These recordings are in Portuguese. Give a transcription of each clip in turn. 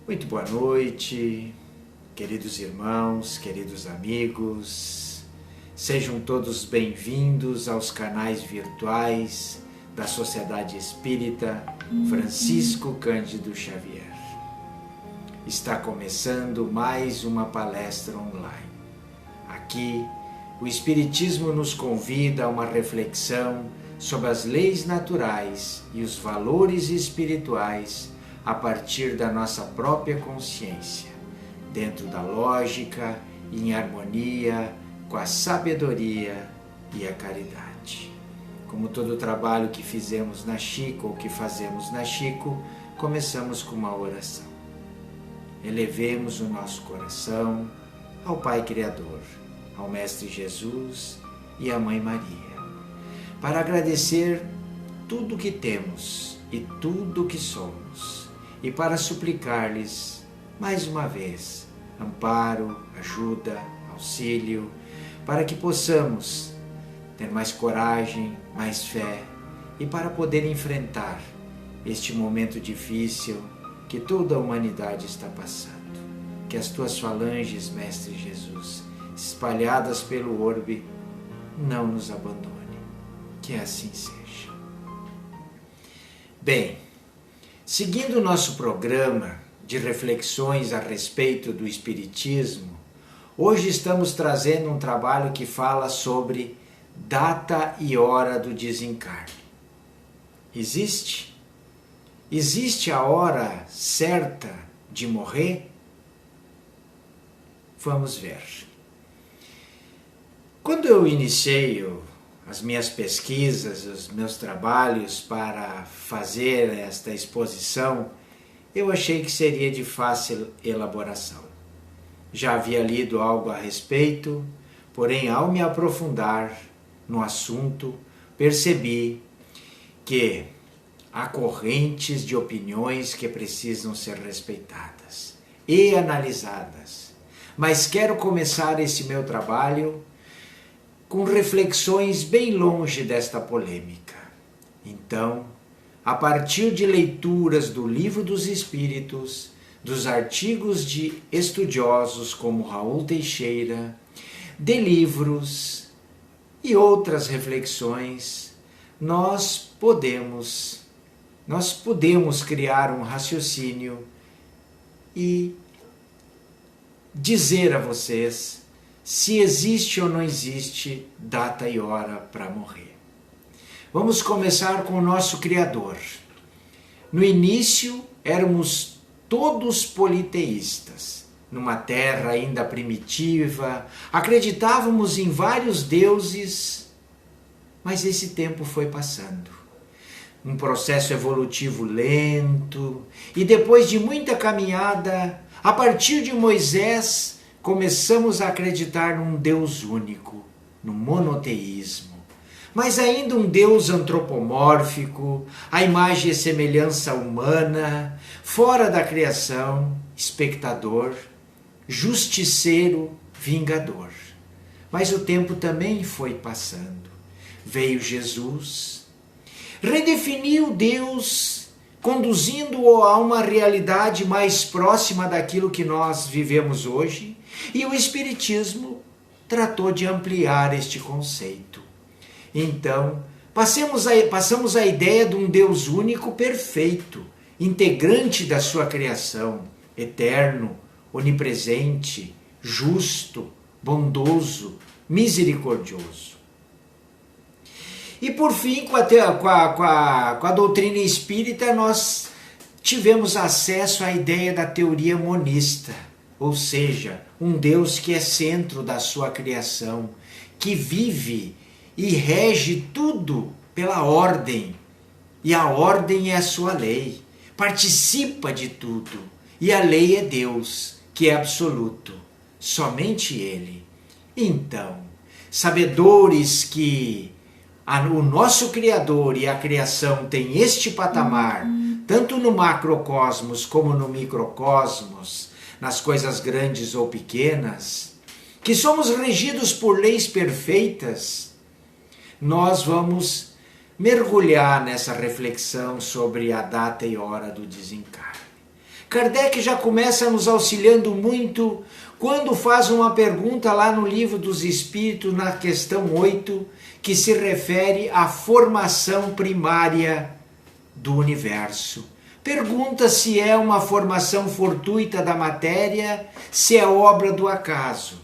Muito boa noite, queridos irmãos, queridos amigos. Sejam todos bem-vindos aos canais virtuais da Sociedade Espírita Francisco Cândido Xavier. Está começando mais uma palestra online. Aqui, o Espiritismo nos convida a uma reflexão sobre as leis naturais e os valores espirituais a partir da nossa própria consciência, dentro da lógica e em harmonia com a sabedoria e a caridade. Como todo trabalho que fizemos na Chico ou que fazemos na Chico, começamos com uma oração. Elevemos o nosso coração ao Pai Criador, ao Mestre Jesus e à Mãe Maria, para agradecer tudo o que temos e tudo o que somos, e para suplicar-lhes, mais uma vez, amparo, ajuda, auxílio, para que possamos ter mais coragem, mais fé, e para poder enfrentar este momento difícil que toda a humanidade está passando. Que as tuas falanges, Mestre Jesus, espalhadas pelo orbe, não nos abandone. Que assim seja. Bem, seguindo o nosso programa de reflexões a respeito do Espiritismo, hoje estamos trazendo um trabalho que fala sobre data e hora do desencarne. Existe? Existe a hora certa de morrer? Vamos ver. Quando eu iniciei as minhas pesquisas, os meus trabalhos para fazer esta exposição, eu achei que seria de fácil elaboração. Já havia lido algo a respeito, porém, ao me aprofundar no assunto, percebi que há correntes de opiniões que precisam ser respeitadas e analisadas. Mas quero começar esse meu trabalho com reflexões bem longe desta polêmica. Então, a partir de leituras do Livro dos Espíritos, dos artigos de estudiosos como Raul Teixeira, de livros e outras reflexões, nós podemos criar um raciocínio e dizer a vocês se existe ou não existe data e hora para morrer. Vamos começar com o nosso Criador. No início, éramos todos politeístas. Numa terra ainda primitiva, acreditávamos em vários deuses, mas esse tempo foi passando. Um processo evolutivo lento, e depois de muita caminhada, a partir de Moisés, começamos a acreditar num Deus único, no monoteísmo, mas ainda um Deus antropomórfico, a imagem e semelhança humana, fora da criação, espectador, justiceiro, vingador. Mas o tempo também foi passando. Veio Jesus, redefiniu Deus, conduzindo-o a uma realidade mais próxima daquilo que nós vivemos hoje, e o Espiritismo tratou de ampliar este conceito. Então, passamos a ideia de um Deus único perfeito, integrante da sua criação, eterno, onipresente, justo, bondoso, misericordioso. E por fim, com a doutrina espírita, nós tivemos acesso à ideia da teoria monista, ou seja, um Deus que é centro da sua criação, que vive e rege tudo pela ordem, e a ordem é a sua lei, participa de tudo, e a lei é Deus, que é absoluto, somente Ele. Então, sabedores que o nosso Criador e a criação têm este patamar, tanto no macrocosmos como no microcosmos, nas coisas grandes ou pequenas, que somos regidos por leis perfeitas, nós vamos mergulhar nessa reflexão sobre a data e hora do desencarne. Kardec já começa nos auxiliando muito quando faz uma pergunta lá no Livro dos Espíritos, na questão 8, que se refere à formação primária do universo. Pergunta se é uma formação fortuita da matéria, se é obra do acaso.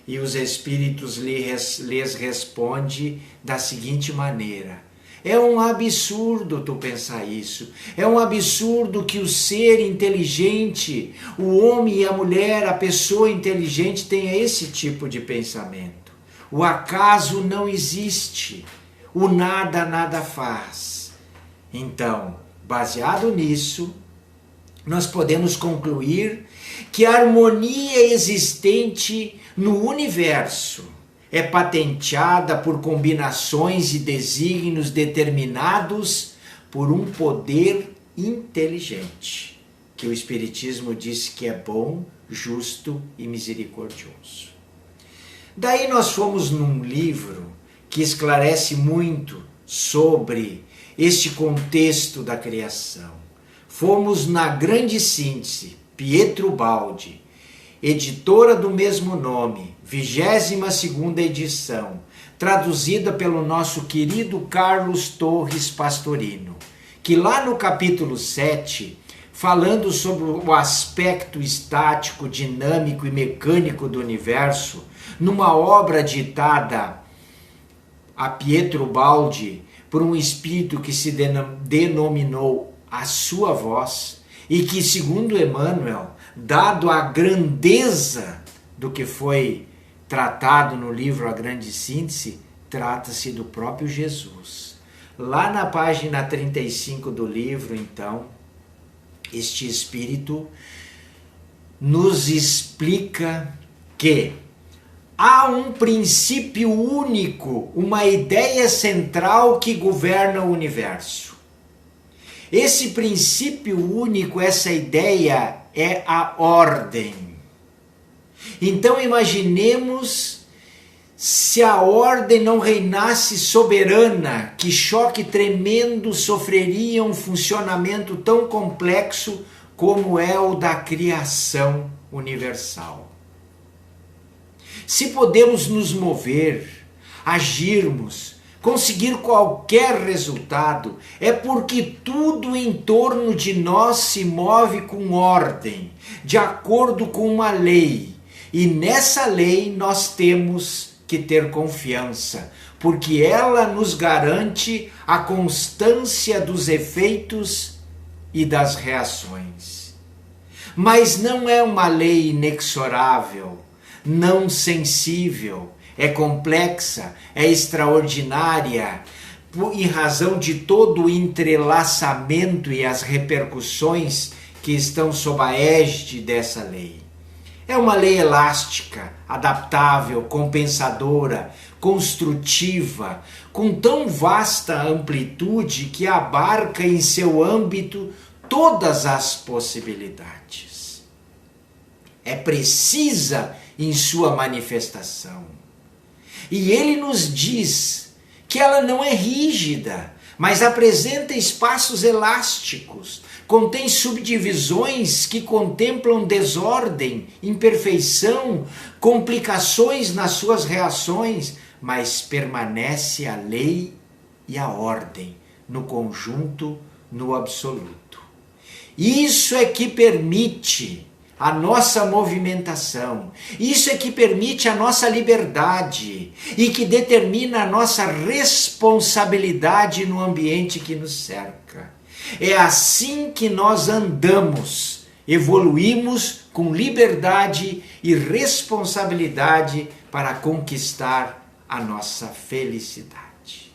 E os Espíritos lhes respondem da seguinte maneira: é um absurdo tu pensar isso. É um absurdo que o ser inteligente, o homem e a mulher, a pessoa inteligente tenha esse tipo de pensamento. O acaso não existe. O nada, nada faz. Então, baseado nisso, nós podemos concluir que a harmonia existente no universo é patenteada por combinações e desígnios determinados por um poder inteligente, que o Espiritismo diz que é bom, justo e misericordioso. Daí nós fomos num livro que esclarece muito sobre este contexto da criação. Fomos na Grande Síntese, Pietro Baldi, editora do mesmo nome, 22ª edição, traduzida pelo nosso querido Carlos Torres Pastorino, que lá no capítulo 7, falando sobre o aspecto estático, dinâmico e mecânico do universo, numa obra ditada a Pietro Baldi por um espírito que se denominou a sua voz, e que, segundo Emmanuel, dado a grandeza do que foi tratado no livro A Grande Síntese, trata-se do próprio Jesus. Lá na página 35 do livro, então, este espírito nos explica que há um princípio único, uma ideia central que governa o universo. Esse princípio único, essa ideia é a ordem. Então imaginemos se a ordem não reinasse soberana, que choque tremendo sofreria um funcionamento tão complexo como é o da criação universal. Se podemos nos mover, agirmos, conseguir qualquer resultado, é porque tudo em torno de nós se move com ordem, de acordo com uma lei. E nessa lei nós temos que ter confiança, porque ela nos garante a constância dos efeitos e das reações. Mas não é uma lei inexorável, não sensível, é complexa, é extraordinária, em razão de todo o entrelaçamento e as repercussões que estão sob a égide dessa lei. É uma lei elástica, adaptável, compensadora, construtiva, com tão vasta amplitude que abarca em seu âmbito todas as possibilidades. É precisa em sua manifestação. E ele nos diz que ela não é rígida, mas apresenta espaços elásticos, contém subdivisões que contemplam desordem, imperfeição, complicações nas suas reações, mas permanece a lei e a ordem no conjunto, no absoluto. Isso é que permite a nossa movimentação, isso é que permite a nossa liberdade e que determina a nossa responsabilidade no ambiente que nos cerca. É assim que nós andamos, evoluímos com liberdade e responsabilidade para conquistar a nossa felicidade.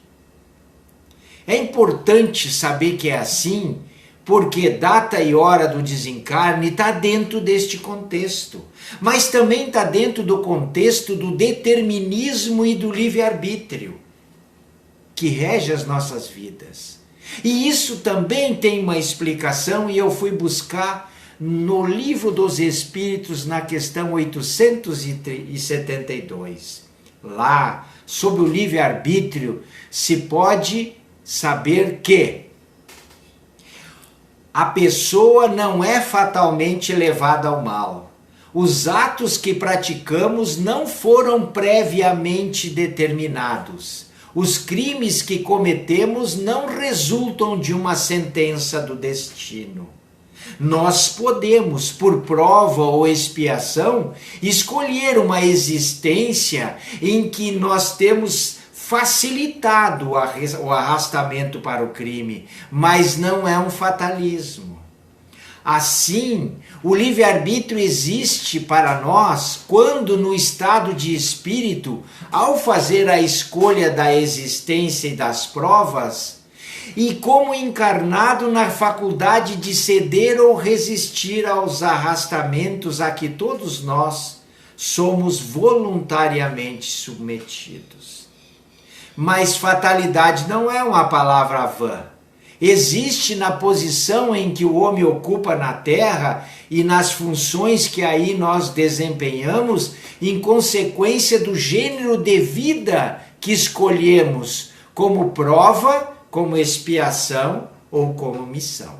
É importante saber que é assim, porque data e hora do desencarne está dentro deste contexto, mas também está dentro do contexto do determinismo e do livre-arbítrio que rege as nossas vidas. E isso também tem uma explicação, e eu fui buscar no Livro dos Espíritos, na questão 872. Lá, sobre o livre-arbítrio, se pode saber que a pessoa não é fatalmente levada ao mal. Os atos que praticamos não foram previamente determinados. Os crimes que cometemos não resultam de uma sentença do destino. Nós podemos, por prova ou expiação, escolher uma existência em que nós temos facilitado o arrastamento para o crime, mas não é um fatalismo. Assim, o livre-arbítrio existe para nós quando, no estado de espírito, ao fazer a escolha da existência e das provas, e como encarnado na faculdade de ceder ou resistir aos arrastamentos a que todos nós somos voluntariamente submetidos. Mas fatalidade não é uma palavra vã. Existe na posição em que o homem ocupa na Terra e nas funções que aí nós desempenhamos, em consequência do gênero de vida que escolhemos como prova, como expiação ou como missão.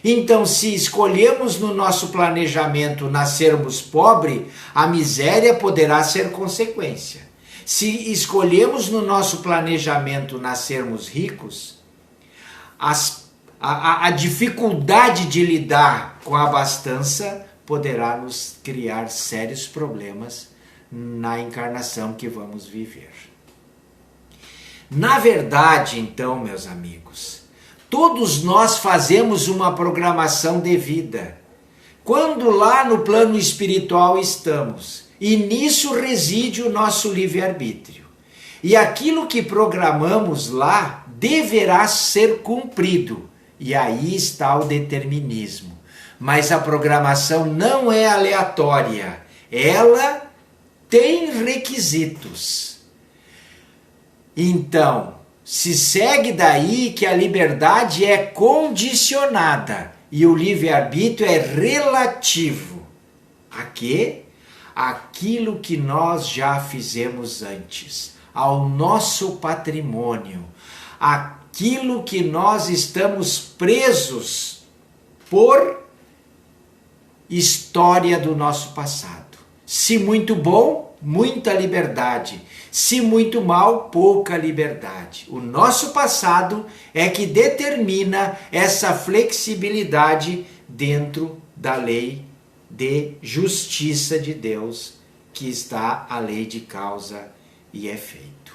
Então, se escolhemos no nosso planejamento nascermos pobre, a miséria poderá ser consequência. Se escolhemos no nosso planejamento nascermos ricos, a dificuldade de lidar com a abastança poderá nos criar sérios problemas na encarnação que vamos viver. Na verdade, então, meus amigos, todos nós fazemos uma programação de vida. Quando lá no plano espiritual estamos, e nisso reside o nosso livre-arbítrio. E aquilo que programamos lá deverá ser cumprido. E aí está o determinismo. Mas a programação não é aleatória. Ela tem requisitos. Então, se segue daí que a liberdade é condicionada e o livre-arbítrio é relativo. A quê? Aquilo que nós já fizemos antes, ao nosso patrimônio, aquilo que nós estamos presos por história do nosso passado. Se muito bom, muita liberdade. Se muito mal, pouca liberdade. O nosso passado é que determina essa flexibilidade dentro da lei de justiça de Deus, que está a lei de causa e efeito.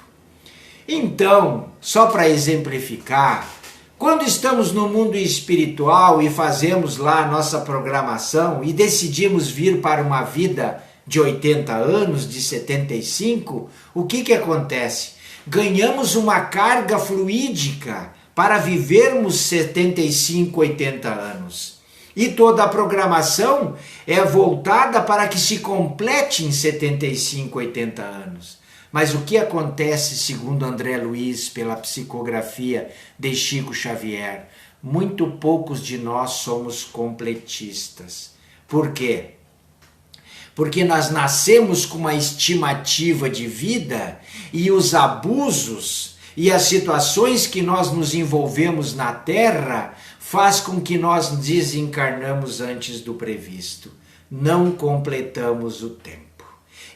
Então, só para exemplificar, quando estamos no mundo espiritual e fazemos lá a nossa programação e decidimos vir para uma vida de 80 anos, de 75, o que acontece? Ganhamos uma carga fluídica para vivermos 75, 80 anos. E toda a programação é voltada para que se complete em 75, 80 anos. Mas o que acontece, segundo André Luiz, pela psicografia de Chico Xavier? Muito poucos de nós somos completistas. Por quê? Porque nós nascemos com uma estimativa de vida e os abusos e as situações que nós nos envolvemos na Terra faz com que nós desencarnamos antes do previsto. Não completamos o tempo.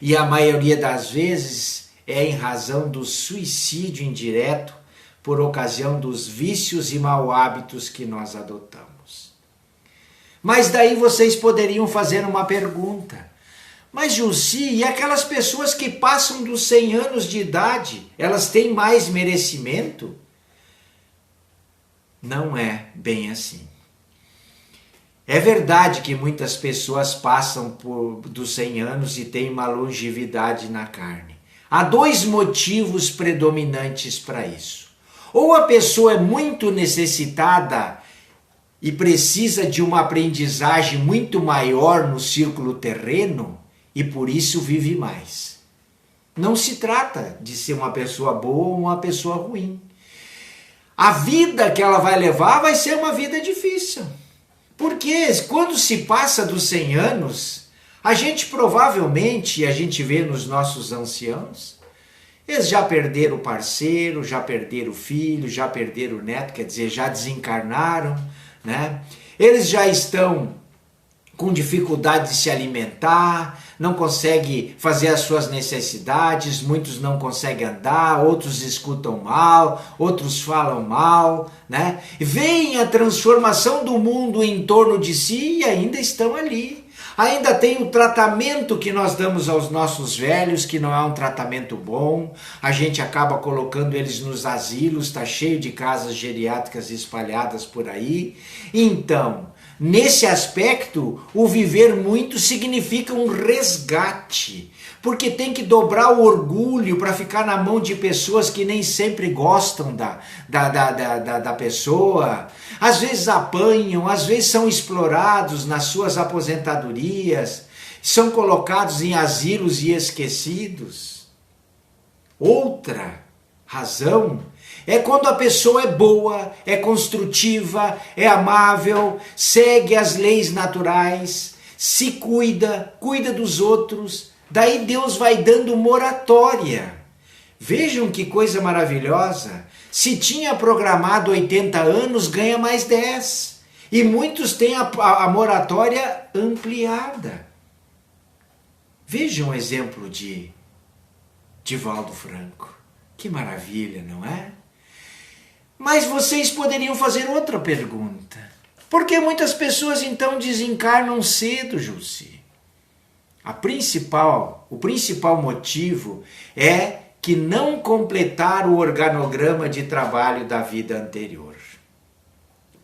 E a maioria das vezes é em razão do suicídio indireto por ocasião dos vícios e mau hábitos que nós adotamos. Mas daí vocês poderiam fazer uma pergunta. Mas, Jussi, e aquelas pessoas que passam dos 100 anos de idade, elas têm mais merecimento? Não é bem assim. É verdade que muitas pessoas passam dos 100 anos e têm uma longevidade na carne. Há dois motivos predominantes para isso. Ou a pessoa é muito necessitada e precisa de uma aprendizagem muito maior no círculo terreno, e por isso vive mais. Não se trata de ser uma pessoa boa ou uma pessoa ruim. A vida que ela vai levar vai ser uma vida difícil. Porque quando se passa dos 100 anos, a gente provavelmente, a gente vê nos nossos anciãos, eles já perderam o parceiro, já perderam o filho, já perderam o neto, quer dizer, já desencarnaram, né? eles já estão com dificuldade de se alimentar, não conseguem fazer as suas necessidades, muitos não conseguem andar, outros escutam mal, outros falam mal, né? Veem a transformação do mundo em torno de si e ainda estão ali. Ainda tem o tratamento que nós damos aos nossos velhos, que não é um tratamento bom. A gente acaba colocando eles nos asilos, está cheio de casas geriátricas espalhadas por aí. Então, nesse aspecto, o viver muito significa um resgate, porque tem que dobrar o orgulho para ficar na mão de pessoas que nem sempre gostam da pessoa, às vezes apanham, às vezes são explorados nas suas aposentadorias, são colocados em asilos e esquecidos. Outra razão é quando a pessoa é boa, é construtiva, é amável, segue as leis naturais, se cuida, cuida dos outros. Daí Deus vai dando moratória. Vejam que coisa maravilhosa. Se tinha programado 80 anos, ganha mais 10. E muitos têm a moratória ampliada. Vejam o exemplo de Divaldo Franco. Que maravilha, não é? Mas vocês poderiam fazer outra pergunta. Por que muitas pessoas então desencarnam cedo, Jussi? O principal motivo é que não completaram o organograma de trabalho da vida anterior.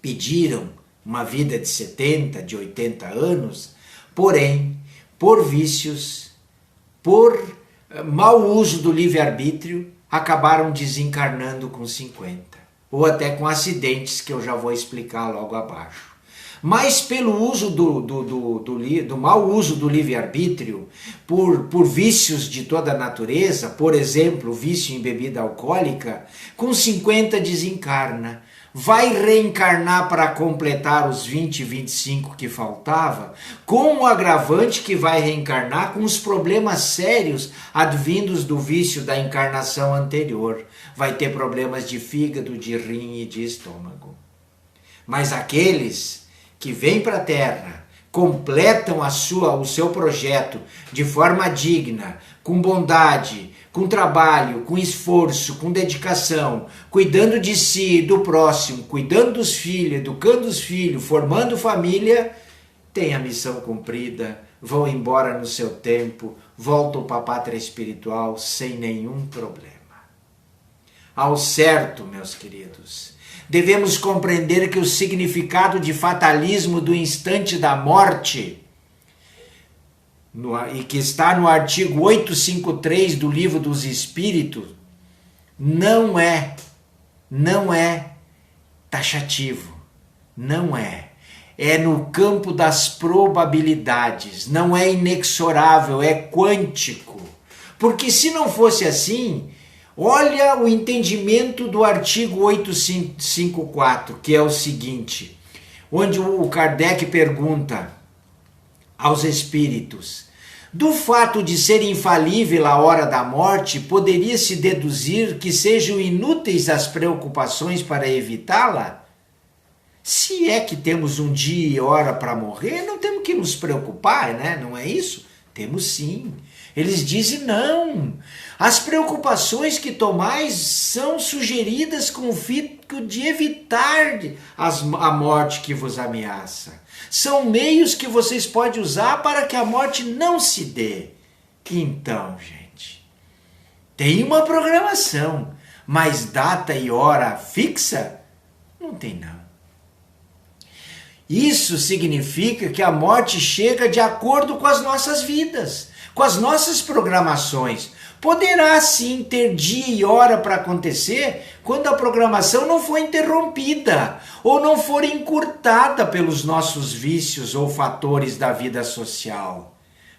Pediram uma vida de 70, de 80 anos, porém, por vícios, por mau uso do livre-arbítrio, acabaram desencarnando com 50. Ou até com acidentes que eu já vou explicar logo abaixo. Mas pelo uso do mau uso do livre-arbítrio, por vícios de toda a natureza, por exemplo, vício em bebida alcoólica, com 50 desencarna. Vai reencarnar para completar os 20, 25 que faltava, com o agravante que vai reencarnar com os problemas sérios advindos do vício da encarnação anterior. Vai ter problemas de fígado, de rim e de estômago. Mas aqueles que vêm para a Terra, completam o seu projeto de forma digna, com bondade, com trabalho, com esforço, com dedicação, cuidando de si e do próximo, cuidando dos filhos, educando os filhos, formando família, tem a missão cumprida, vão embora no seu tempo, voltam para a pátria espiritual sem nenhum problema. Ao certo, meus queridos, devemos compreender que o significado de fatalismo do instante da morte, e que está no artigo 853 do Livro dos Espíritos, não é taxativo, não é. É no campo das probabilidades, não é inexorável, é quântico. Porque se não fosse assim, olha o entendimento do artigo 854, que é o seguinte, onde o Kardec pergunta aos espíritos: do fato de ser infalível a hora da morte, poderia-se deduzir que sejam inúteis as preocupações para evitá-la? Se é que temos um dia e hora para morrer, não temos que nos preocupar, né? Não é isso? Temos sim. Eles dizem não. As preocupações que tomais são sugeridas com o fim de evitar a morte que vos ameaça. São meios que vocês podem usar para que a morte não se dê. Então, gente, tem uma programação, mas data e hora fixa? Não tem não. Isso significa que a morte chega de acordo com as nossas vidas, com as nossas programações. Poderá sim ter dia e hora para acontecer quando a programação não for interrompida ou não for encurtada pelos nossos vícios ou fatores da vida social.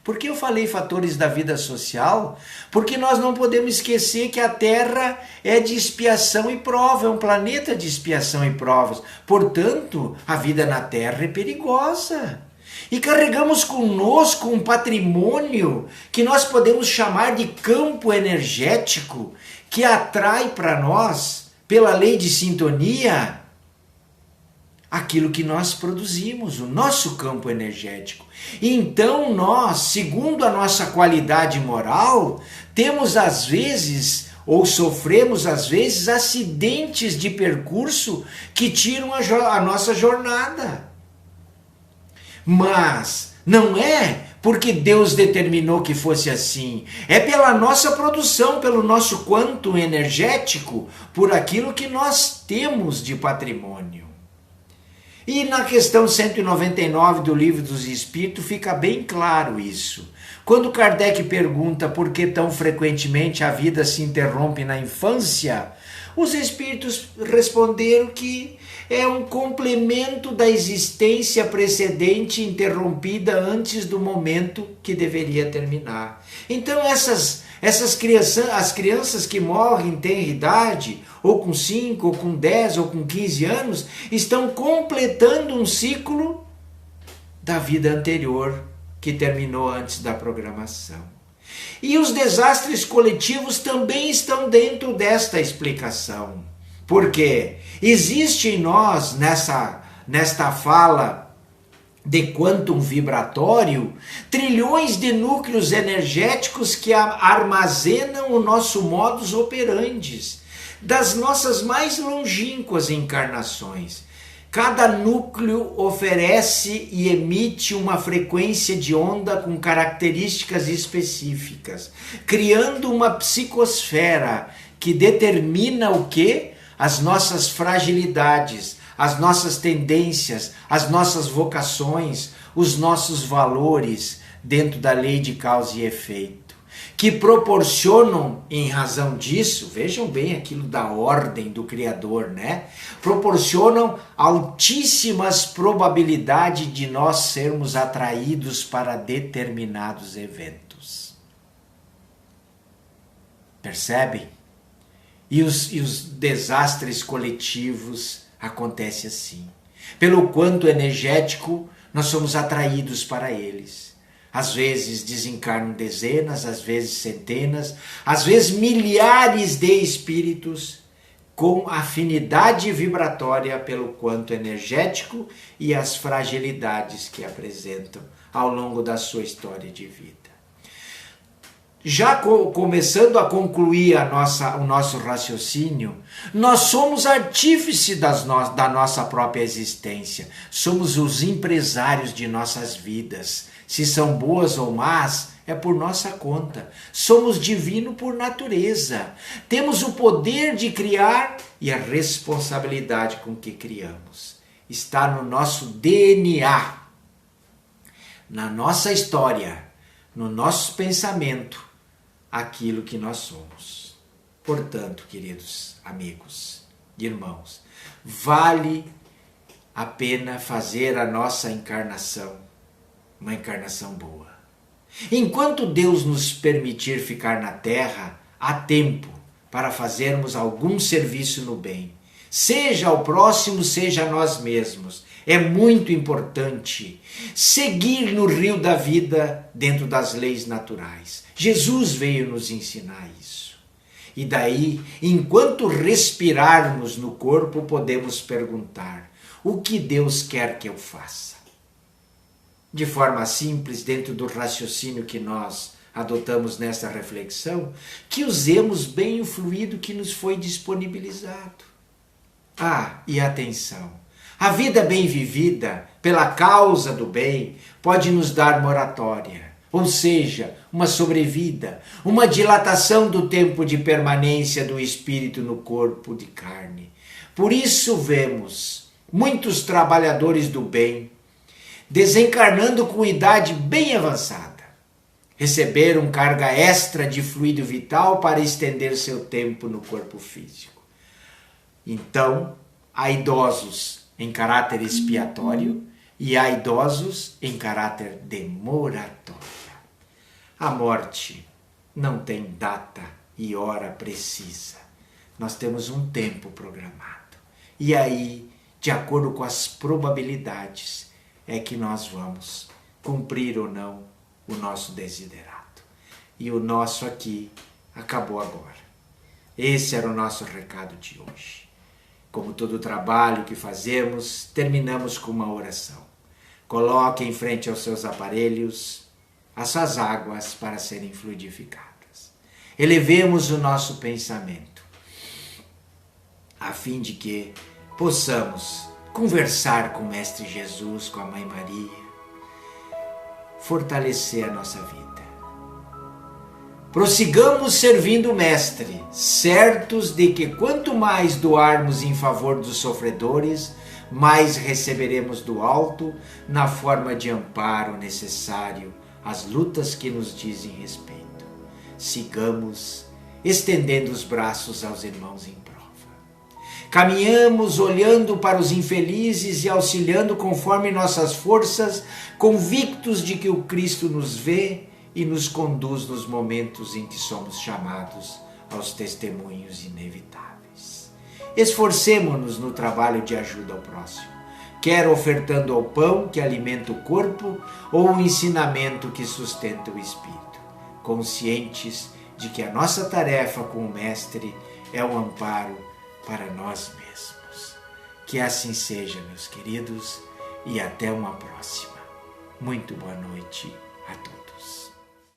Por que eu falei fatores da vida social? Porque nós não podemos esquecer que a Terra é de expiação e prova, é um planeta de expiação e provas. Portanto, a vida na Terra é perigosa. E carregamos conosco um patrimônio que nós podemos chamar de campo energético, que atrai para nós, pela lei de sintonia, aquilo que nós produzimos, o nosso campo energético. Então nós, segundo a nossa qualidade moral, temos às vezes, ou sofremos às vezes, acidentes de percurso que tiram a nossa jornada. Mas não é porque Deus determinou que fosse assim. É pela nossa produção, pelo nosso quanto energético, por aquilo que nós temos de patrimônio. E na questão 199 do Livro dos Espíritos fica bem claro isso. Quando Kardec pergunta por que tão frequentemente a vida se interrompe na infância, os espíritos responderam que é um complemento da existência precedente interrompida antes do momento que deveria terminar. Então essas crianças, as crianças que morrem em tenra idade, ou com 5, ou com 10, ou com 15 anos, estão completando um ciclo da vida anterior que terminou antes da programação. E os desastres coletivos também estão dentro desta explicação. Porque existe em nós, nesta fala de quantum vibratório, trilhões de núcleos energéticos que armazenam o nosso modus operandi das nossas mais longínquas encarnações. Cada núcleo oferece e emite uma frequência de onda com características específicas, criando uma psicosfera que determina o quê? As nossas fragilidades, as nossas tendências, as nossas vocações, os nossos valores dentro da lei de causa e efeito, que proporcionam, em razão disso, vejam bem aquilo da ordem do Criador, né? Proporcionam altíssimas probabilidades de nós sermos atraídos para determinados eventos. Percebem? E os desastres coletivos acontecem assim. Pelo quanto energético, nós somos atraídos para eles. Às vezes desencarnam dezenas, às vezes centenas, às vezes milhares de espíritos com afinidade vibratória pelo quanto energético e as fragilidades que apresentam ao longo da sua história de vida. Já começando a concluir o nosso raciocínio, nós somos artífices da nossa própria existência, somos os empresários de nossas vidas. Se são boas ou más, é por nossa conta. Somos divinos por natureza. Temos o poder de criar e a responsabilidade com que criamos. Está no nosso DNA, na nossa história, no nosso pensamento, aquilo que nós somos. Portanto, queridos amigos, irmãos, vale a pena fazer a nossa encarnação uma encarnação boa. Enquanto Deus nos permitir ficar na Terra, há tempo para fazermos algum serviço no bem. Seja ao próximo, seja a nós mesmos. É muito importante seguir no rio da vida dentro das leis naturais. Jesus veio nos ensinar isso. E daí, enquanto respirarmos no corpo, podemos perguntar: o que Deus quer que eu faça? De forma simples, dentro do raciocínio que nós adotamos nesta reflexão, que usemos bem o fluido que nos foi disponibilizado. E atenção, a vida bem vivida, pela causa do bem, pode nos dar moratória, ou seja, uma sobrevida, uma dilatação do tempo de permanência do espírito no corpo de carne. Por isso vemos muitos trabalhadores do bem desencarnando com idade bem avançada, receberam carga extra de fluido vital para estender seu tempo no corpo físico. Então, há idosos em caráter expiatório e há idosos em caráter de moratória. A morte não tem data e hora precisa. Nós temos um tempo programado. E aí, de acordo com as probabilidades, é que nós vamos cumprir ou não o nosso desiderato. E o nosso aqui acabou agora. Esse era o nosso recado de hoje. Como todo trabalho que fazemos, terminamos com uma oração. Coloque em frente aos seus aparelhos as suas águas para serem fluidificadas. Elevemos o nosso pensamento, a fim de que possamos conversar com o Mestre Jesus, com a Mãe Maria, fortalecer a nossa vida. Prossigamos servindo o Mestre, certos de que quanto mais doarmos em favor dos sofredores, mais receberemos do alto na forma de amparo necessário às lutas que nos dizem respeito. Sigamos estendendo os braços aos irmãos em prova. Caminhamos olhando para os infelizes e auxiliando conforme nossas forças, convictos de que o Cristo nos vê e nos conduz nos momentos em que somos chamados aos testemunhos inevitáveis. Esforcemo-nos no trabalho de ajuda ao próximo, quer ofertando o pão que alimenta o corpo ou o ensinamento que sustenta o espírito, conscientes de que a nossa tarefa com o Mestre é um amparo para nós mesmos. Que assim seja, meus queridos, e até uma próxima. Muito boa noite a todos.